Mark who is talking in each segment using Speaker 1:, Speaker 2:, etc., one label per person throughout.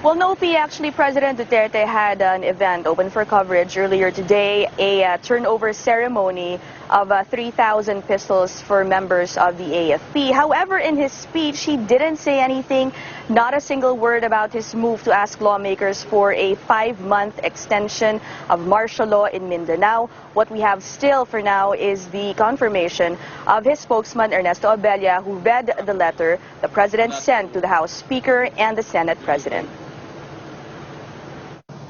Speaker 1: Well, Nopi, actually, President Duterte had an event open for coverage earlier today, a turnover ceremony of 3,000 pistols for members of the AFP. However, in his speech, he didn't say anything, not a single word about his move to ask lawmakers for a 5-month extension of martial law in Mindanao. What we have still for now is the confirmation of his spokesman, Ernesto Abella, who read the letter the President sent to the House Speaker and the Senate President.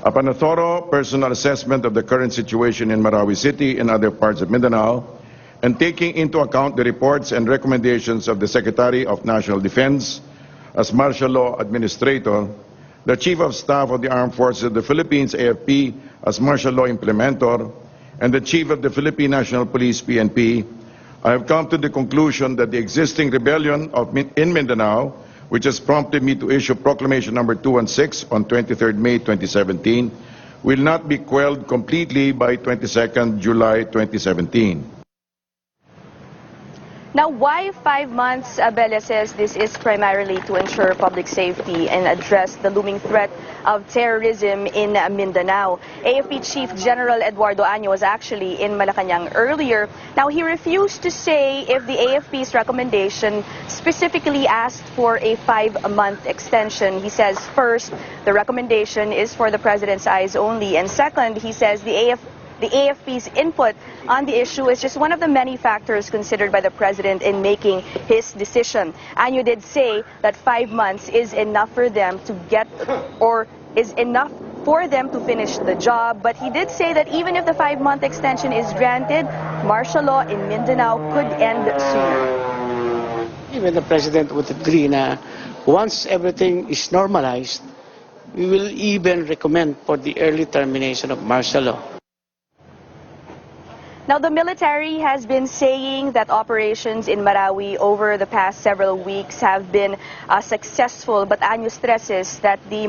Speaker 2: Upon a thorough personal assessment of the current situation in Marawi City and other parts of Mindanao, and taking into account the reports and recommendations of the Secretary of National Defense as martial law administrator, the Chief of Staff of the Armed Forces of the Philippines, AFP, as martial law implementer, and the Chief of the Philippine National Police, PNP, I have come to the conclusion that the existing rebellion in Mindanao, which has prompted me to issue Proclamation number 216 on 23rd May 2017, will not be quelled completely by 22nd July 2017.
Speaker 1: Now, why 5 months? Abella says this is primarily to ensure public safety and address the looming threat of terrorism in Mindanao. AFP Chief General Eduardo Año was actually in Malacanang earlier. Now, he refused to say if the AFP's recommendation specifically asked for a 5-month extension. He says, first, the recommendation is for the President's eyes only, and second, he says the AFP's input on the issue is just one of the many factors considered by the President in making his decision. Año did say that 5 months is enough for them to get, or is enough for them to finish the job, but he did say that even if the 5-month extension is granted, martial law in Mindanao could end sooner.
Speaker 3: Even the President would agree na once everything is normalized, we will even recommend for the early termination of martial law.
Speaker 1: Now, the military has been saying that operations in Marawi over the past several weeks have been successful, but Año stresses that the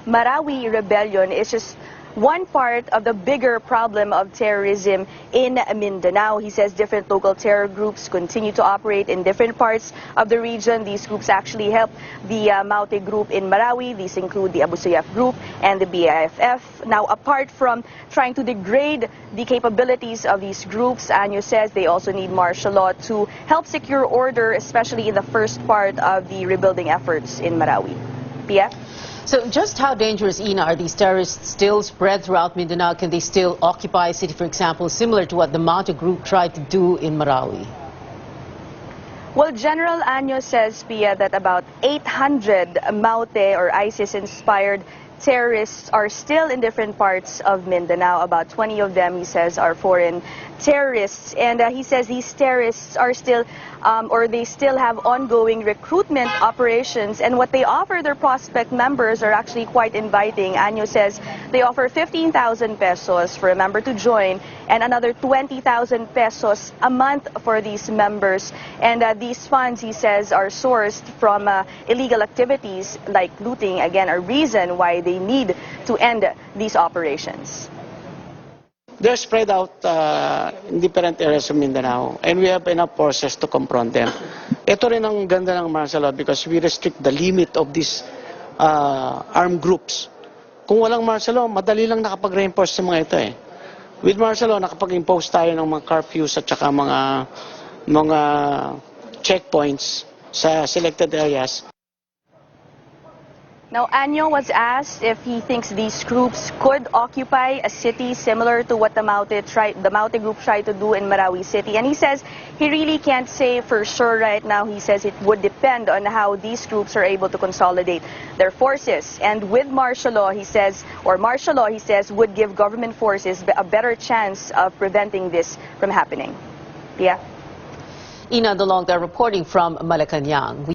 Speaker 1: Marawi rebellion is just one part of the bigger problem of terrorism in Mindanao. He says different local terror groups continue to operate in different parts of the region. These groups actually help the Maute group in Marawi. These include the Abu Sayyaf group and the BIFF. Now, apart from trying to degrade the capabilities of these groups, Año says they also need martial law to help secure order, especially in the first part of the rebuilding efforts in Marawi. Pia?
Speaker 4: So just how dangerous, Ina, are these terrorists still spread throughout Mindanao? Can they still occupy a city, for example, similar to what the Maute group tried to do in Marawi?
Speaker 1: Well, General Año says, Pia, that about 800 Maute or ISIS-inspired terrorists are still in different parts of Mindanao. About 20 of them, he says, are foreign terrorists. And he says these terrorists are still, they still have ongoing recruitment operations. And what they offer their prospect members are actually quite inviting. Año says they offer 15,000 pesos for a member to join and another 20,000 pesos a month for these members. And these funds, he says, are sourced from illegal activities like looting, again, a reason why they need to end these operations.
Speaker 3: They're spread out in different areas of Mindanao, and we have enough forces to confront them. Ito rin ang ganda ng martial law because we restrict the limit of these armed groups. Kung walang martial law, madali lang nakapag-reinforce sa mga ito eh. With martial law, nakapag-impose tayo ng mga curfews at saka mga checkpoints sa selected areas.
Speaker 1: Now, Año was asked if he thinks these groups could occupy a city similar to what the Maute group tried to do in Marawi City. And he says he really can't say for sure right now. He says it would depend on how these groups are able to consolidate their forces. And with martial law, he says, would give government forces a better chance of preventing this from happening. Yeah.
Speaker 4: Ina, the long reporting from Malacanang.